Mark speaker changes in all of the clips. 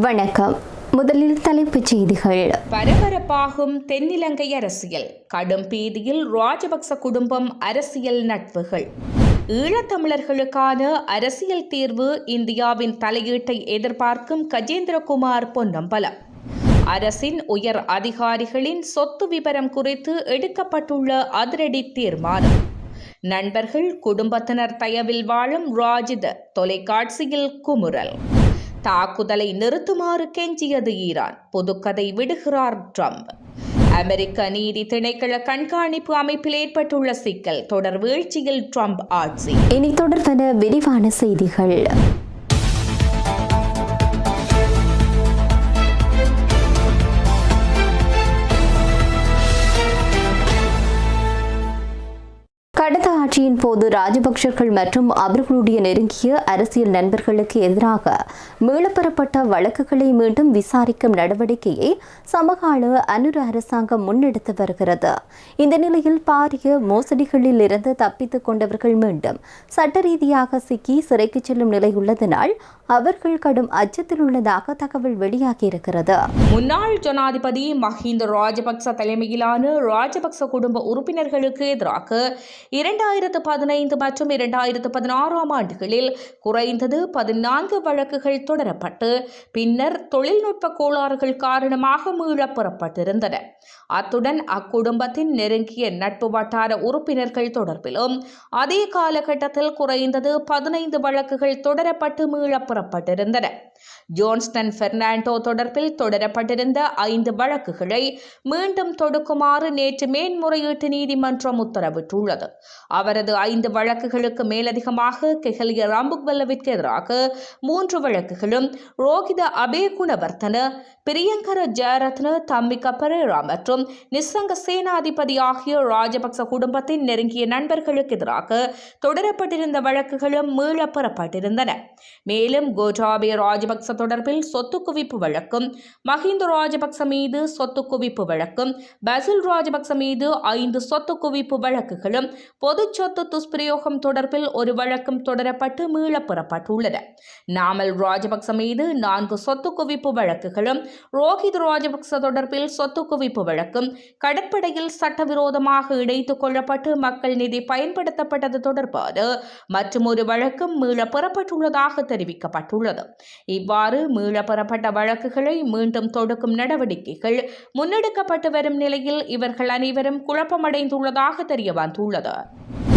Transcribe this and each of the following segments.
Speaker 1: வணக்கம். முதலில் தலைப்புச் செய்திகள்.
Speaker 2: பரபரப்பாகும் தென்னிலங்கை அரசியல், கடும் பீதியில் ராஜபக்ச குடும்பம், அரசியல் நட்புகள். ஈழத்தமிழர்களுக்கான அரசியல் தீர்வு, இந்தியாவின் தலையீட்டை எதிர்பார்க்கும் கஜேந்திரகுமார் பொன்னம்பலம். அரசின் உயர் அதிகாரிகளின் சொத்து விபரம் குறித்து எடுக்கப்பட்டுள்ள அதிரடி தீர்மானம். நண்பர்கள் குடும்பத்தினர் தயவில் வாழும் ராஜித தொலைக்காட்சியில் குமுறல். தாக்குதலை நிறுத்துமாறு கெஞ்சியது ஈரான், புதுக்கதை விடுகிறார் ட்ரம்ப். அமெரிக்க நீதி திணைக்கள கண்காணிப்பு அமைப்பில் ஏற்பட்டுள்ள சிக்கல், தொடர் வீழ்ச்சியில் ட்ரம்ப் ஆட்சி.
Speaker 1: இனி தொடர்பான விரிவான செய்திகள். கடந்த ஆட்சியின் போது ராஜபக்சர்கள் மற்றும் அவர்களுடைய நெருங்கிய அரசியல் நண்பர்களுக்கு எதிராக மீளப்பெறப்பட்ட வழக்குகளை மீண்டும் விசாரிக்கும் நடவடிக்கையை சமகால அனுர அரசாங்கம் முன்னெடுத்து வருகிறது. இந்த நிலையில் பாரிய மோசடிகளில் இருந்து தப்பித்துக் கொண்டவர்கள் மீண்டும் சட்ட ரீதியாக சிக்கி சிறைக்கு செல்லும் நிலை உள்ளதனால் அவர்கள் கடும் அச்சத்தில் உள்ளதாக தகவல் வெளியாகியிருக்கிறது.
Speaker 2: முன்னாள் ஜனாதிபதி மஹிந்த ராஜபக்ச தலைமையிலான ராஜபக்ச குடும்ப உறுப்பினர்களுக்கு எதிராக 2015 மற்றும் 2016 ஆண்டுகளில் குறைந்தது 14 வழக்குகள் தொடரப்பட்டு பின்னர் தொழில்நுட்ப கோளாறுகள் காரணமாக மீளப் பெறப்பட்டிருந்தன. அத்துடன் அக்குடும்பத்தின் நெருங்கிய நட்பு வட்டார உறுப்பினர்கள் தொடர்பிலும் அதே காலகட்டத்தில் குறைந்தது 15 வழக்குகள் தொடரப்பட்டு மீளப் பெறப்பட்டிருந்தன. ஜோன்ஸ்டன் பெர்னாண்டோ தொடர்பில் தொடரப்பட்டிருந்த 5 வழக்குகளை மீண்டும் தொடுக்குமாறு நேற்று மேன்முறையீட்டு நீதிமன்றம் உத்தரவிட்டுள்ளது. அவரது 5 வழக்குகளுக்கு மேலதிகமாக கெஹலிய ராம்புக்வெல்லவிற்கு எதிராக 3 வழக்குகளும், ரோகித அபேகுணவர்த்தன, பிரியங்கர ஜெயரத்ன, தம்பிக பெரேரா மற்றும் நிசங்க சேனாதிபதி ஆகிய ராஜபக்ச குடும்பத்தின் நெருங்கிய நண்பர்களுக்கு எதிராக தொடரப்பட்டிருந்த வழக்குகளும் மீளப் பெறப்பட்டிருந்தன. மேலும் கோட்டாபய ராஜபக்ச தொடர்பில் சொத்து குவிப்பு வழக்கும், மஹிந்த ராஜபக்ச மீது சொத்து குவிப்பு வழக்கும், பசில் ராஜபக்ச மீது 5 சொத்து குவிப்பு வழக்குகளும், பொது சொத்து துஷ்பிரயோகம் தொடர்பில் 1 வழக்கும் தொடரப்பட்டு மீளப் பெறப்பட்டுள்ளன. நாமல் ராஜபக்ச மீது 4 சொத்து குவிப்பு வழக்குகளும், ரோஹித் ராஜபக்ச தொடர்பில் சொத்து குவிப்பு வழக்கும், கடற்படையில் சட்டவிரோதமாக இணைத்துக் கொள்ளப்பட்டு மக்கள் நிதி பயன்படுத்தப்பட்டது தொடர்பான மற்றும் 1 வழக்கும் மீளப் பெறப்பட்டுள்ளதாக தெரிவிக்கப்பட்டுள்ளது. இவ்வாறு மீளப் பெறப்பட்ட வழக்குகளை மீண்டும் தொடுக்கும் நடவடிக்கைகள் முன்னெடுக்கப்பட்டு வரும் நிலையில் இவர்கள் அனைவரும் குழப்பமடைந்துள்ளதாக தெரிய வந்துள்ளது.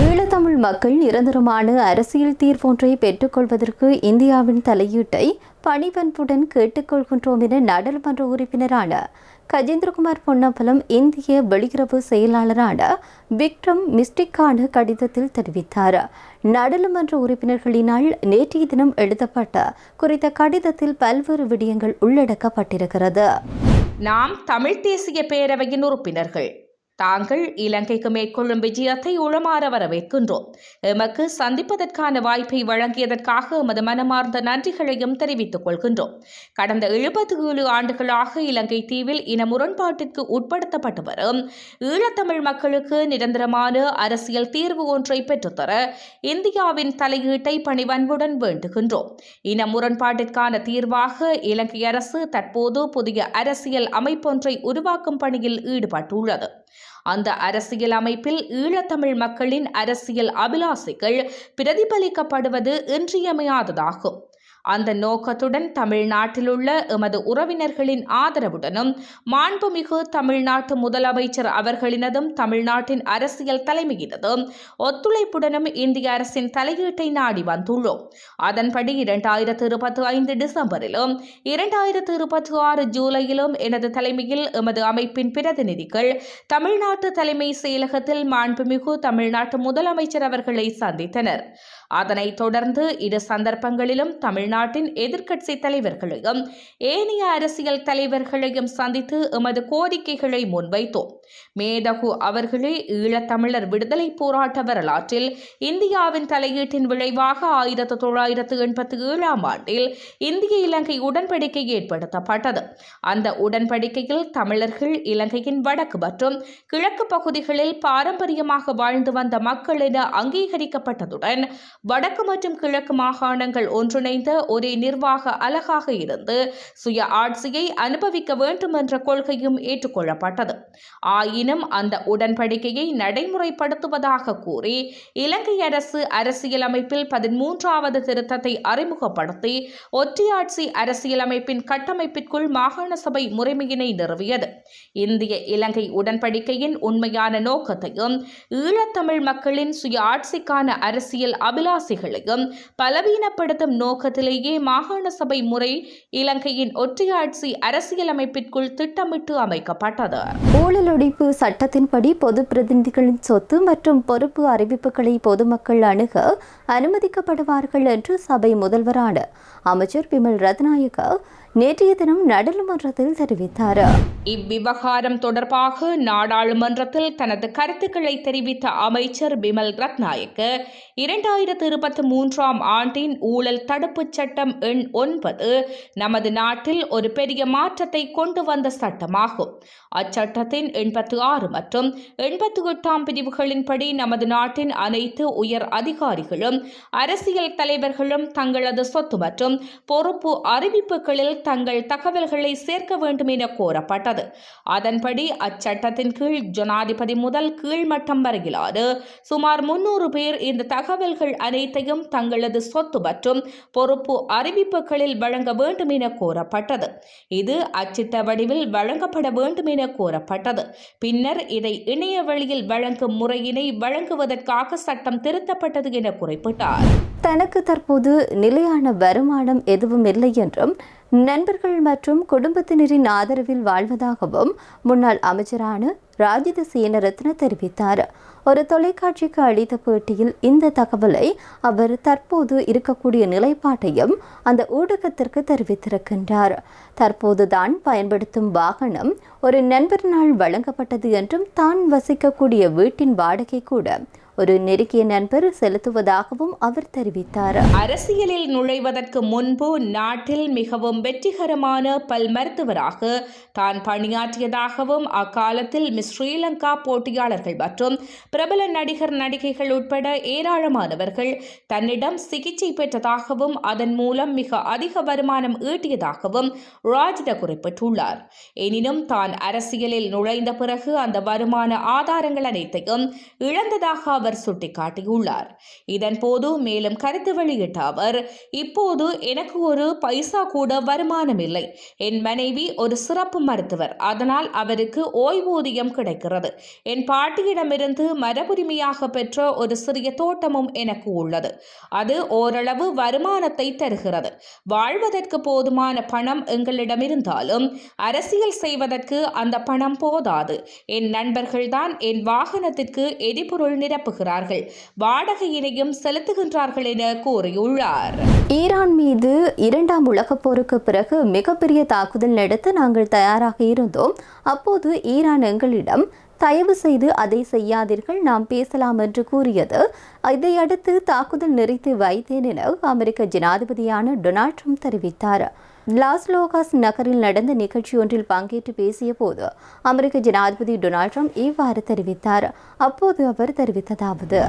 Speaker 1: ஈழத்தமிழ் மக்கள் நிரந்தரமான அரசியல் தீர்வொன்றை பெற்றுக்கொள்வதற்கு இந்தியாவின் தலையீட்டை பணிவன்புடன் கேட்டுக்கொள்கின்றோம் என நாடாளுமன்ற உறுப்பினரான கஜேந்திரகுமார் பொன்னம்பலம் இந்திய வெளியுறவு செயலாளரான விக்ரம் மிஸ்ரிக்கான கடிதத்தில் தெரிவித்தார். நாடாளுமன்ற உறுப்பினர்களினால் நேற்றைய தினம் எழுதப்பட்ட குறித்த கடிதத்தில் பல்வேறு விடயங்கள் உள்ளடக்கப்பட்டிருக்கிறது.
Speaker 2: நாம் தமிழ் தேசிய பேரவையின் உறுப்பினர்கள் தாங்கள் இலங்கைக்கு மேற்கொள்ளும் விஜயத்தை உளமாற வரவேற்கின்றோம். எமக்கு சந்திப்பதற்கான வாய்ப்பை வழங்கியதற்காக எமது மனமார்ந்த நன்றிகளையும் தெரிவித்துக் கொள்கின்றோம். கடந்த 77 ஆண்டுகளாக இலங்கை தீவில் இன முரண்பாட்டிற்கு உட்படுத்தப்பட்டு வரும் ஈழத்தமிழ் மக்களுக்கு நிரந்தரமான அரசியல் தீர்வு ஒன்றை பெற்றுத்தர இந்தியாவின் தலையீட்டை பணிவன்புடன் வேண்டுகின்றோம். இன முரண்பாட்டிற்கான தீர்வாக இலங்கை அரசு தற்போது புதிய அரசியல் அமைப்பொன்றை உருவாக்கும் பணியில் ஈடுபட்டுள்ளது. அந்த அரசியல் அமைப்பில் ஈழத்தமிழ் மக்களின் அரசியல் அபிலாசைகள் பிரதிபலிக்கப்படுவது இன்றியமையாததாகும். அந்த நோக்கத்துடன் தமிழ்நாட்டில் உள்ள எமது உறவினர்களின் ஆதரவுடனும் மாண்புமிகு தமிழ்நாட்டு முதலமைச்சர் அவர்களினதும் தமிழ்நாட்டின் அரசியல் தலைமையினதும் ஒத்துழைப்புடனும் இந்திய அரசின் தலையீட்டை நாடி வந்துள்ளோம். அதன்படி 2025 டிசம்பரிலும் 2026 ஜூலையிலும் எனது தலைமையில் எமது அமைப்பின் பிரதிநிதிகள் தமிழ்நாட்டு தலைமை செயலகத்தில் மாண்புமிகு தமிழ்நாட்டு முதலமைச்சர் அவர்களை சந்தித்தனர். அதனைத் தொடர்ந்து 2 சந்தர்ப்பங்களிலும் தமிழ்நாட்டின் எதிர்க்கட்சி தலைவர்களையும் ஏனைய அரசியல் தலைவர்களையும் சந்தித்து எமது கோரிக்கைகளை முன்வைத்தோம். மேதகு அவர்களே ஈழத்தமிழர் விடுதலை போராட்ட வரலாற்றில் இந்தியாவின் தலையீட்டின் விளைவாக 1987 ஆண்டில் இந்திய இலங்கை உடன்படிக்கை ஏற்படுத்தப்பட்டது. அந்த உடன்படிக்கையில் தமிழர்கள் இலங்கையின் வடக்கு மற்றும் கிழக்கு பகுதிகளில் பாரம்பரியமாக வாழ்ந்து வந்த மக்கள் என அங்கீகரிக்கப்பட்டதுடன் வடக்கு மற்றும் கிழக்கு மாகாணங்கள் ஒன்றிணைந்த ஒரே நிர்வாக அலகாக இருந்து சுய ஆட்சியை அனுபவிக்க வேண்டும் என்ற கொள்கையும் ஏற்றுக்கொள்ளப்பட்டது. ஆயினும் அந்த உடன்படிக்கையை நடைமுறைப்படுத்துவதாக கூறி இலங்கை அரசு அரசியலமைப்பில் 13வது திருத்தத்தை அறிமுகப்படுத்தி ஒற்றையாட்சி அரசியலமைப்பின் கட்டமைப்பிற்குள் மாகாண சபை முறைமையினை நிறுவியது. இந்திய இலங்கை உடன்படிக்கையின் உண்மையான நோக்கத்தையும் ஈழத்தமிழ் மக்களின் சுய ஆட்சிக்கான அரசியல் அபிலாசைகளையும் பலவீனப்படுத்தும் நோக்கத்திலேயே மாகாண சபை முறை இலங்கையின் ஒற்றையாட்சி அரசியலமைப்பிற்குள் திட்டமிட்டு அமைக்கப்பட்டது.
Speaker 1: ஊழல் ஒழிப்பு சட்டத்தின்படி பொது பிரதிநிதிகளின் சொத்து மற்றும் பொறுப்பு அறிவிப்புகளை பொதுமக்கள் அணுக அனுமதிக்கப்படுவார்கள் என்று சபை முதல்வரான அமைச்சர் பிமல் ரத்நாயக்க நேற்றைய தினம் நாடாளுமன்றத்தில் தெரிவித்தார்.
Speaker 2: இவ்விவகாரம் தொடர்பாக நாடாளுமன்றத்தில் தனது கருத்துக்களை தெரிவித்த அமைச்சர் பிமல் ரத்நாயக்க 2023 ஆண்டின் ஊழல் தடுப்புச் சட்டம் எண் 9 நமது நாட்டில் ஒரு பெரிய மாற்றத்தை கொண்டு வந்த சட்டமாகும். அச்சட்டத்தின் 86 மற்றும் 88 பிரிவுகளின்படி நமது நாட்டின் அனைத்து உயர் அதிகாரிகளும் அரசியல் தலைவர்களும் தங்களது சொத்து மற்றும் பொறுப்பு அறிவிப்புகளில் தங்கள் தகவல்களை சேர்க்க வேண்டும் என கோரப்பட்டது. அதன்படி அச்சட்டத்தின் கீழ் ஜனாதிபதி முதல் கீழ்மட்டம் வரையிலான சுமார் 300 பேர் இந்த தகவல்கள் அனைத்தையும் தங்களது சொத்து மற்றும் பொறுப்பு அறிவிப்புகளில் வழங்க வேண்டும் என கோரப்பட்டது. இது அச்சிட்ட வடிவில் வழங்கப்பட வேண்டும் என கோரப்பட்டது. பின்னர் இதை இணைய வழியில் வழங்கும் முறையினை வழங்குவதற்காக சட்டம் திருத்தப்பட்டது என குறிப்பிட்டார்.
Speaker 1: தனக்கு தற்போது நிலையான வருமானம் எதுவும் இல்லை என்றும் நண்பர்கள் மற்றும் குடும்பத்தினரின் ஆதரவில் வாழ்வதாகவும் முன்னாள் அமைச்சரான ராஜித சேனரத்ன தெரிவித்தார். ஒரு தொலைக்காட்சிக்கு அளித்த பேட்டியில் இந்த தகவலை அவர் தற்போது இருக்கக்கூடிய நிலைப்பாட்டையும் அந்த ஊடகத்திற்கு தெரிவித்திருக்கின்றார். தற்போது தான் பயன்படுத்தும் வாகனம் ஒரு நண்பரினால் வழங்கப்பட்டது என்றும் தான் வசிக்கக்கூடிய வீட்டின் வாடகை கூட ஒரு நெருங்கிய நண்பர் செலுத்துவதாகவும் அவர் தெரிவித்தார்.
Speaker 2: அரசியலில் நுழைவதற்கு முன்பு நாட்டில் மிகவும் வெற்றிகரமான பல் மருத்துவராக தான் பணியாற்றியதாகவும் அக்காலத்தில் மிஸ் ஸ்ரீலங்கா போட்டியாளர்கள் மற்றும் பிரபல நடிகர் நடிகைகள் உட்பட ஏராளமானவர்கள் தன்னிடம் சிகிச்சை பெற்றதாகவும் அதன் மூலம் மிக அதிக வருமானம் ஈட்டியதாகவும் ராஜித குறிப்பிட்டுள்ளார். எனினும் தான் அரசியலில் நுழைந்த பிறகு அந்த வருமான ஆதாரங்கள் அனைத்தையும் இழந்ததாக அவர் சுட்டிக்காட்டியுள்ளார். இதன்போது மேலும் கருத்து வெளியிட்ட அவர், இப்போது எனக்கு ஒரு பைசா கூட வருமானம் இல்லை. என் மனைவி ஒரு சிறப்பு மருத்துவர், அதனால் அவருக்கு ஓய்வூதியம் கிடைக்கிறது. என் பாட்டியிடமிருந்து மரபுரிமையாக பெற்ற ஒரு சிறிய தோட்டமும் எனக்கு உள்ளது. அது ஓரளவு வருமானத்தை தருகிறது. வாழ்வதற்கு போதுமான பணம் எங்களிடம் இருந்தாலும் அரசியல் செய்வதற்கு அந்த பணம் போதாது. என் நண்பர்கள்தான் என் வாகனத்திற்கு எரிபொருள் நிரப்புகிறார்கள், வாடகையினையும் செலுத்துகின்றார்கள் என கூறியுள்ளார்.
Speaker 1: ஈரான் மீது 2ஆம் உலகப் போருக்கு பிறகு மிகப்பெரிய தாக்குதல் நடத்த நாங்கள் தயாராக இருந்தோம். அப்போது ஈரான் எங்களிடம் தயவு செய்து அதை செய்யாதீர்கள், நாம் பேசலாம் என்று கூறியது. இதையடுத்து தாக்குதல் நிறுத்தி வைத்தேன் என அமெரிக்க ஜனாதிபதியான டொனால்ட் ட்ரம்ப் தெரிவித்தார். லாஸ் லோகாஸ் நகரில் நடந்த நிகழ்ச்சி ஒன்றில் பங்கேற்று பேசிய போது அமெரிக்க ஜனாதிபதி டொனால்ட் ட்ரம்ப் இவ்வாறு தெரிவித்தார். அப்போது அவர் தெரிவித்ததாவது,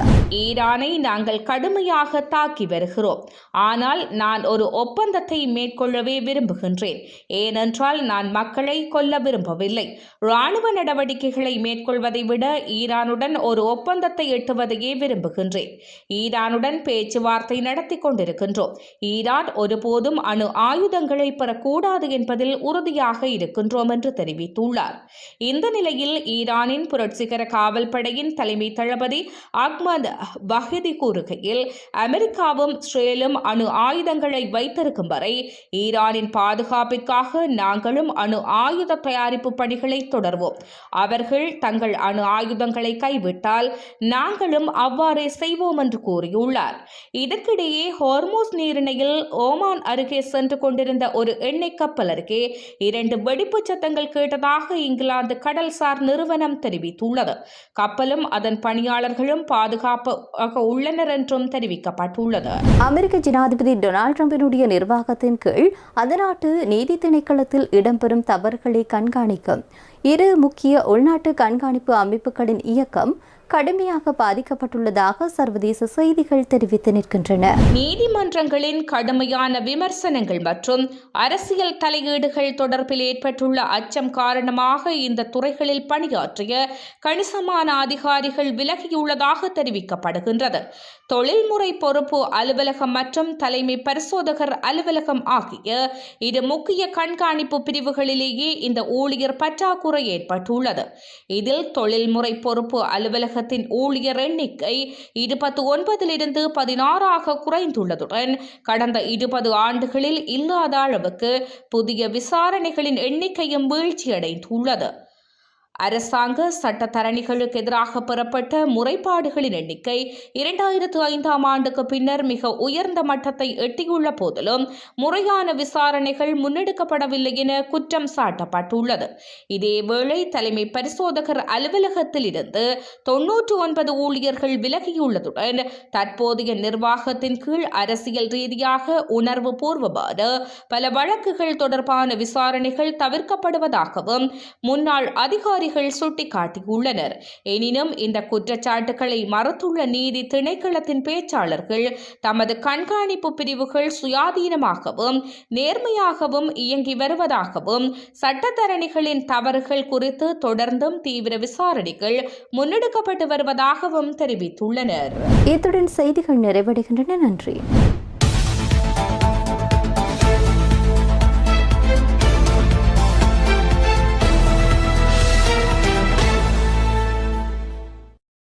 Speaker 2: ஈரானை நாங்கள் கடுமையாக தாக்கி வருகிறோம். ஆனால் நான் ஒரு ஒப்பந்தத்தை மேற்கொள்ளவே விரும்புகின்றேன். ஏனென்றால் நான் மக்களை கொல்ல விரும்பவில்லை. இராணுவ நடவடிக்கைகளை மேற்கொள்வதை விட ஈரானுடன் ஒரு ஒப்பந்தத்தை எட்டுவதையே விரும்புகின்றேன். ஈரானுடன் பேச்சுவார்த்தை நடத்தி கொண்டிருக்கின்றோம். ஈரான் ஒருபோதும் அணு ஆயுதங்களை பெறக்கூடாது என்பதில் உறுதியாக இருக்கின்றோம் என்று தெரிவித்துள்ளார். இந்த நிலையில் ஈரானின் புரட்சிகர காவல் படையின் தலைமை தளபதி அஹ்மத் வஹீதி கூறுகையில், அமெரிக்காவும் இஸ்ரேலும் அணு ஆயுதங்களை வைத்திருக்கும் வரை ஈரானின் பாதுகாப்பிற்காக நாங்களும் அணு ஆயுத தயாரிப்பு பணிகளை தொடர்வோம். அவர்கள் தங்கள் அணு ஆயுதங்களை கைவிட்டால் நாங்களும் அவ்வாறே செய்வோம் என்று கூறியுள்ளார். இதற்கிடையே ஹோர்மூஸ் நீரிணையில் ஓமான் அருகே சென்று கொண்டிருந்த ஒரு எண்ணெய் கப்பல் அருகே 2 வெடிப்புச் சத்தங்கள் கேட்டதாக இங்கிலாந்து கடல்சார் நிறுவனம் தெரிவித்துள்ளது. கப்பலும் அதன் பணியாளர்களும் பாதுகாப்பாக உள்ளனர் என்றும் தெரிவிக்கப்பட்டுள்ளது.
Speaker 1: அமெரிக்க ஜனாதிபதி டொனால்ட் ட்ரம்பினுடைய நிர்வாகத்தின் கீழ் அந்த நாட்டு நீதி திணைக்களத்தில் இடம்பெறும் தவறுகளை கண்காணிக்கும் 2 முக்கிய உள்நாட்டு கண்காணிப்பு அமைப்புகளின் இயக்கம் கடுமையாக பாதிக்கப்பட்டுள்ளதாக சர்வதேச செய்திகள் தெரிவித்து நிற்கின்றன.
Speaker 2: நீதிமன்றங்களின் கடுமையான விமர்சனங்கள் மற்றும் அரசியல் தலையீடுகள் தொடர்பில் ஏற்பட்டுள்ள அச்சம் காரணமாக இந்த துறைகளில் பணியாற்றிய கணிசமான அதிகாரிகள் விலகியுள்ளதாக தெரிவிக்கப்படுகின்றது. தொழில்முறை பொறுப்பு அலுவலகம் மற்றும் தலைமை பரிசோதகர் அலுவலகம் ஆகிய 2 முக்கிய கண்காணிப்பு பிரிவுகளிலேயே இந்த ஊழியர் பற்றாக்குறை ஏற்பட்டுள்ளது. இதில் தொழில்முறை பொறுப்பு அலுவலகத்தின் ஊழியர் எண்ணிக்கை 29 16 குறைந்துள்ளதுடன் கடந்த 20 ஆண்டுகளில் இல்லாத அளவுக்கு புதிய விசாரணைகளின் எண்ணிக்கையும் வீழ்ச்சியடைந்துள்ளது. அரசாங்க சட்டத்தரணிகளுக்கு எதிராக பெறப்பட்ட முறைப்பாடுகளின் எண்ணிக்கை 2005ஆம் ஆண்டுக்கு பின்னர் மிக உயர்ந்த மட்டத்தை எட்டியுள்ள போதிலும் முறையான விசாரணைகள் முன்னெடுக்கப்படவில்லை என குற்றம் சாட்டப்பட்டுள்ளது. இதேவேளை தலைமை பரிசோதகர் அலுவலகத்தில் இருந்து 99 ஊழியர்கள் விலகியுள்ளதுடன் தற்போதைய நிர்வாகத்தின் கீழ் அரசியல் ரீதியாக உணர்வு பூர்வமான பல வழக்குகள் தொடர்பான விசாரணைகள் தவிர்க்கப்படுவதாகவும் முன்னாள் அதிகாரிகள் சுட்டிக்காட்டியுள்ளனர். எனினும் இந்த குற்றச்சாட்டுகளை மறுத்துள்ள நீதி திணைக்களத்தின் பேச்சாளர்கள் தமது கண்காணிப்பு பிரிவுகள் சுயாதீனமாகவும் நேர்மையாகவும் இயங்கி வருவதாகவும் சட்டத்தரணிகளின் தவறுகள் குறித்து தொடர்ந்தும் தீவிர விசாரணைகள் முன்னெடுக்கப்பட்டு வருவதாகவும் தெரிவித்துள்ளனர்.
Speaker 1: இத்துடன் செய்திகள் நிறைவடைகின்றன. நன்றி.